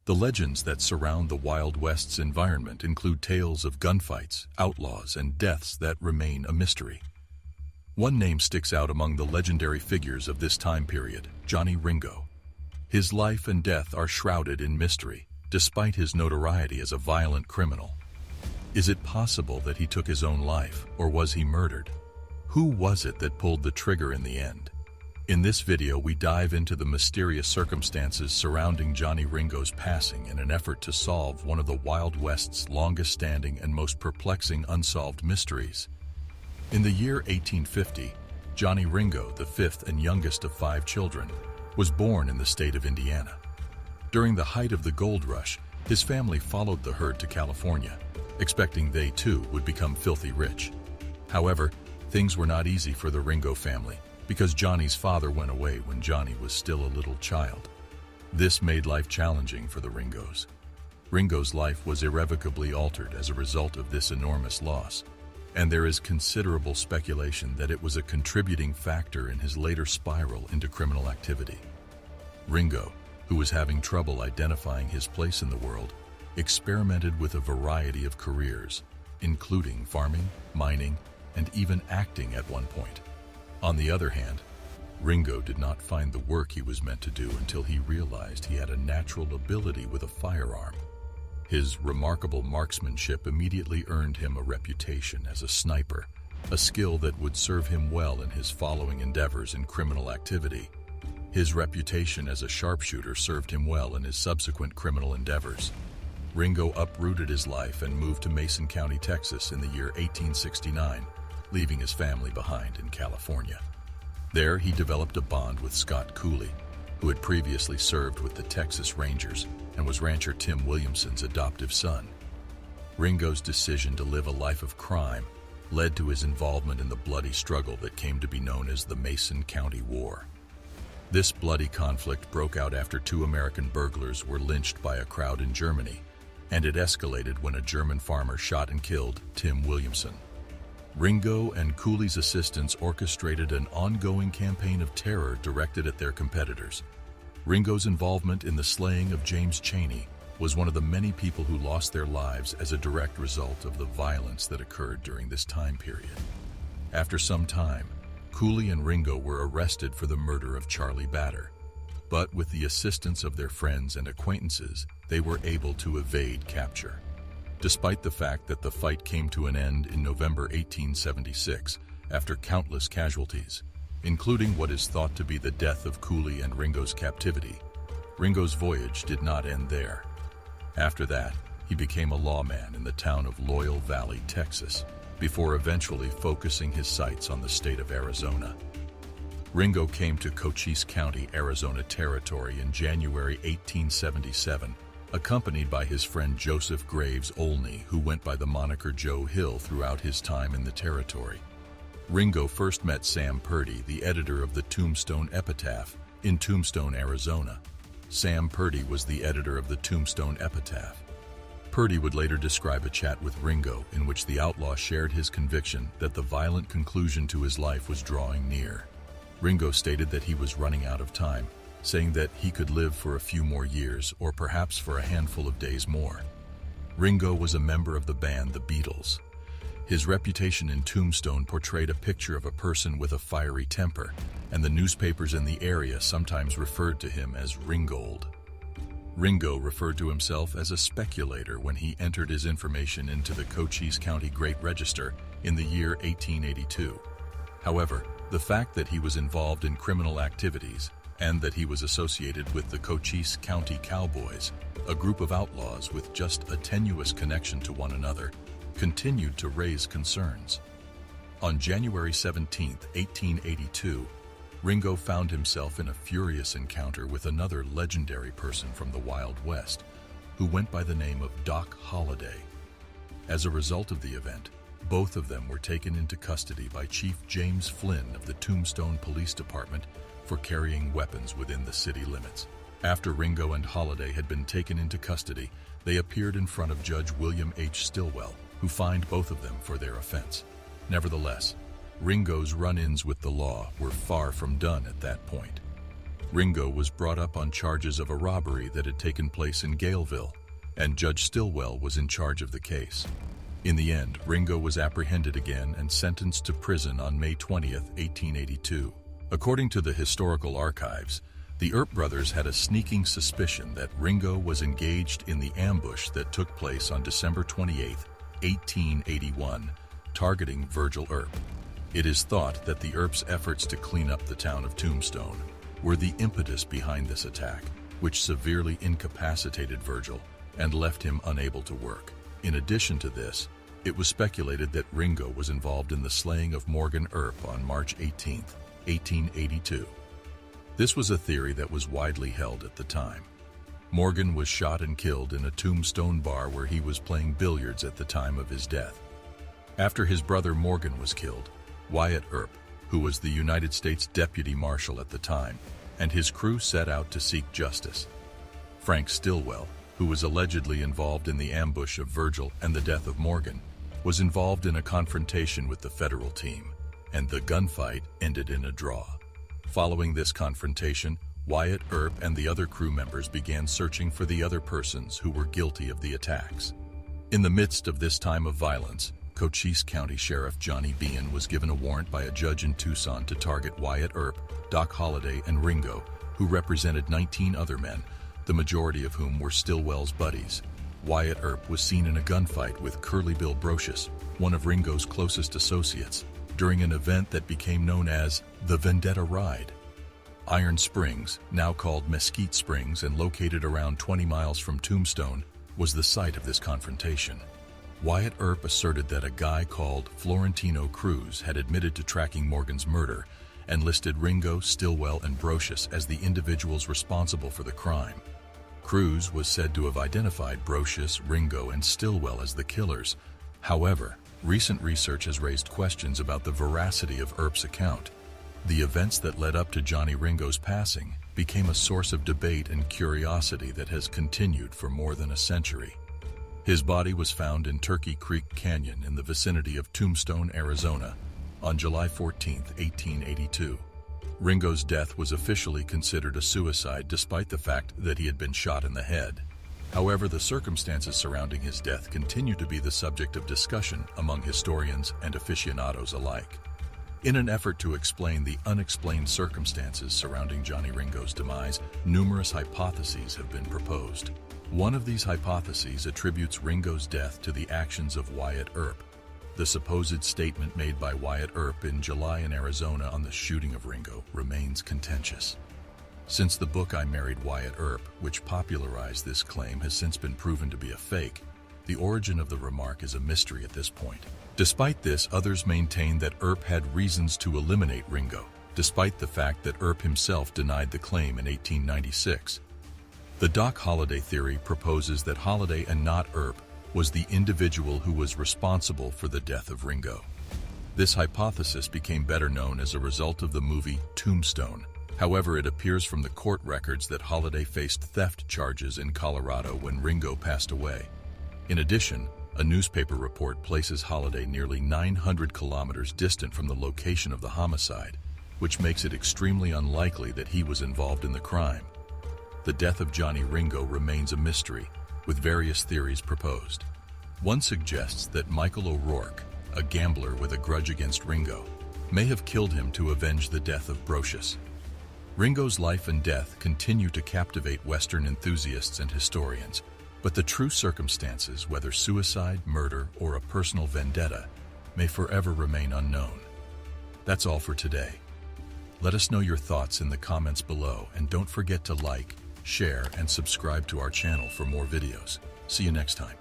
The legends that surround the Wild West's environment include tales of gunfights, outlaws, and deaths that remain a mystery. One name sticks out among the legendary figures of this time period: Johnny Ringo. His life and death are shrouded in mystery, despite his notoriety as a violent criminal. Is it possible that he took his own life, or was he murdered? Who was it that pulled the trigger in the end? In this video, we dive into the mysterious circumstances surrounding Johnny Ringo's passing in an effort to solve one of the Wild West's longest-standing and most perplexing unsolved mysteries. In the year 1850, Johnny Ringo, the fifth and youngest of 5 children, was born in the state of Indiana. During the height of the gold rush, his family followed the herd to California, expecting they too would become filthy rich. However, things were not easy for the Ringo family, because Johnny's father went away when Johnny was still a little child. This made life challenging for the Ringos. Ringo's life was irrevocably altered as a result of this enormous loss, and there is considerable speculation that it was a contributing factor in his later spiral into criminal activity. Ringo, who was having trouble identifying his place in the world, experimented with a variety of careers, including farming, mining, and even acting at one point. On the other hand, Ringo did not find the work he was meant to do until he realized he had a natural ability with a firearm. His remarkable marksmanship immediately earned him a reputation as a sniper, a skill that would serve him well in his following endeavors in criminal activity. His reputation as a sharpshooter served him well in his subsequent criminal endeavors. Ringo uprooted his life and moved to Mason County, Texas in the year 1869, leaving his family behind in California. There, he developed a bond with Scott Cooley, who had previously served with the Texas Rangers and was rancher Tim Williamson's adoptive son. Ringo's decision to live a life of crime led to his involvement in the bloody struggle that came to be known as the Mason County War. This bloody conflict broke out after 2 American burglars were lynched by a crowd in Germany, and it escalated when a German farmer shot and killed Tim Williamson. Ringo and Cooley's assistants orchestrated an ongoing campaign of terror directed at their competitors. Ringo's involvement in the slaying of James Chaney was one of the many people who lost their lives as a direct result of the violence that occurred during this time period. After some time, Cooley and Ringo were arrested for the murder of Charlie Batter, but with the assistance of their friends and acquaintances, they were able to evade capture. Despite the fact that the fight came to an end in November 1876 after countless casualties, including what is thought to be the death of Cooley and Ringo's captivity, Ringo's voyage did not end there. After that, he became a lawman in the town of Loyal Valley, Texas, before eventually focusing his sights on the state of Arizona. Ringo came to Cochise County, Arizona Territory in January 1877, accompanied by his friend Joseph Graves Olney, who went by the moniker Joe Hill throughout his time in the territory. Ringo first met Sam Purdy, the editor of the Tombstone Epitaph, in Tombstone, Arizona. Sam Purdy was the editor of the Tombstone Epitaph. Purdy would later describe a chat with Ringo in which the outlaw shared his conviction that the violent conclusion to his life was drawing near. Ringo stated that he was running out of time, saying that he could live for a few more years or perhaps for a handful of days more. Ringo was a member of the band The Beatles. His reputation in Tombstone portrayed a picture of a person with a fiery temper, and the newspapers in the area sometimes referred to him as Ringold. Ringo referred to himself as a speculator when he entered his information into the Cochise County Great Register in the year 1882. However, the fact that he was involved in criminal activities and that he was associated with the Cochise County Cowboys, a group of outlaws with just a tenuous connection to one another, continued to raise concerns. On January 17, 1882, Ringo found himself in a furious encounter with another legendary person from the Wild West, who went by the name of Doc Holliday. As a result of the event, both of them were taken into custody by Chief James Flynn of the Tombstone Police Department for carrying weapons within the city limits. After Ringo and Holliday had been taken into custody, they appeared in front of Judge William H. Stillwell, who fined both of them for their offense. Nevertheless, Ringo's run-ins with the law were far from done at that point. Ringo was brought up on charges of a robbery that had taken place in Galeville, and Judge Stillwell was in charge of the case. In the end, Ringo was apprehended again and sentenced to prison on May 20, 1882. According to the historical archives, the Earp brothers had a sneaking suspicion that Ringo was engaged in the ambush that took place on December 28, 1881, targeting Virgil Earp. It is thought that the Earps' efforts to clean up the town of Tombstone were the impetus behind this attack, which severely incapacitated Virgil and left him unable to work. In addition to this, it was speculated that Ringo was involved in the slaying of Morgan Earp on March 18, 1882. This was a theory that was widely held at the time. Morgan was shot and killed in a Tombstone bar where he was playing billiards at the time of his death. After his brother Morgan was killed, Wyatt Earp, who was the United States Deputy Marshal at the time, and his crew set out to seek justice. Frank Stillwell, who was allegedly involved in the ambush of Virgil and the death of Morgan, was involved in a confrontation with the federal team, and the gunfight ended in a draw. Following this confrontation, Wyatt Earp and the other crew members began searching for the other persons who were guilty of the attacks. In the midst of this time of violence, Cochise County Sheriff Johnny Bean was given a warrant by a judge in Tucson to target Wyatt Earp, Doc Holliday, and Ringo, who represented 19 other men, the majority of whom were Stillwell's buddies. Wyatt Earp was seen in a gunfight with Curly Bill Brocious, one of Ringo's closest associates, during an event that became known as the Vendetta Ride. Iron Springs, now called Mesquite Springs and located around 20 miles from Tombstone, was the site of this confrontation. Wyatt Earp asserted that a guy called Florentino Cruz had admitted to tracking Morgan's murder and listed Ringo, Stillwell, and Brocious as the individuals responsible for the crime. Cruz was said to have identified Brocious, Ringo, and Stillwell as the killers. However, recent research has raised questions about the veracity of Earp's account. The events that led up to Johnny Ringo's passing became a source of debate and curiosity that has continued for more than a century. His body was found in Turkey Creek Canyon in the vicinity of Tombstone, Arizona, on July 14, 1882. Ringo's death was officially considered a suicide despite the fact that he had been shot in the head. However, the circumstances surrounding his death continue to be the subject of discussion among historians and aficionados alike. In an effort to explain the unexplained circumstances surrounding Johnny Ringo's demise, numerous hypotheses have been proposed. One of these hypotheses attributes Ringo's death to the actions of Wyatt Earp. The supposed statement made by Wyatt Earp in July in Arizona on the shooting of Ringo remains contentious. Since the book I Married Wyatt Earp, which popularized this claim, has since been proven to be a fake, the origin of the remark is a mystery at this point. Despite this, others maintain that Earp had reasons to eliminate Ringo, despite the fact that Earp himself denied the claim in 1896. The Doc Holliday theory proposes that Holliday and not Earp was the individual who was responsible for the death of Ringo. This hypothesis became better known as a result of the movie Tombstone. However, it appears from the court records that Holliday faced theft charges in Colorado when Ringo passed away. In addition, a newspaper report places Holliday nearly 900 kilometers distant from the location of the homicide, which makes it extremely unlikely that he was involved in the crime. The death of Johnny Ringo remains a mystery, with various theories proposed. One suggests that Michael O'Rourke, a gambler with a grudge against Ringo, may have killed him to avenge the death of Brocious. Ringo's life and death continue to captivate Western enthusiasts and historians, but the true circumstances, whether suicide, murder, or a personal vendetta, may forever remain unknown. That's all for today. Let us know your thoughts in the comments below, and don't forget to like, share, and subscribe to our channel for more videos. See you next time.